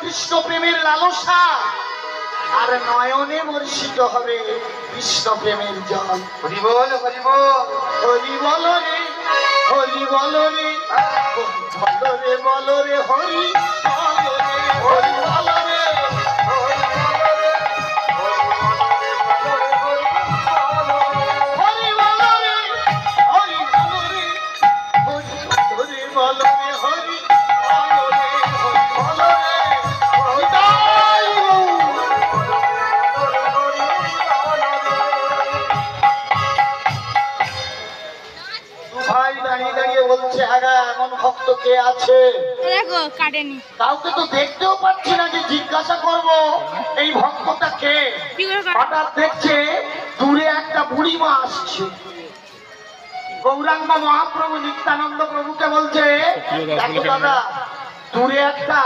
কৃষ্ণ প্রেমের লালসা, আর নয়নে বর্ষিত হবে কৃষ্ণ প্রেমের জল। হরি বল, হরি বল। হরি বল রে, হরি বল রে, বল রে, বল রে, হরি বল রে, হরি বল রে, হরি বল রে, হরি বল রে, হরি বল রে, হরি বল রে, হরি বল রে, হরি তাই ভাই দাঁড়িয়ে দাঁড়িয়ে বলছে, আগা এমন ভক্ত কে আছে? দেখো কাটেনি। কাউকে তো দেখতেও পাচ্ছি না যে জিজ্ঞাসা করব এই ভক্তটা কে। কি করে কাটে? হঠাৎ দেখছে দূরে একটা বুড়ি মা আসছে। গৌরাঙ্গ মহাপ্রভু নিত্যানন্দ প্রভুকে বলছে, দেখো দাদা, দূরে একটা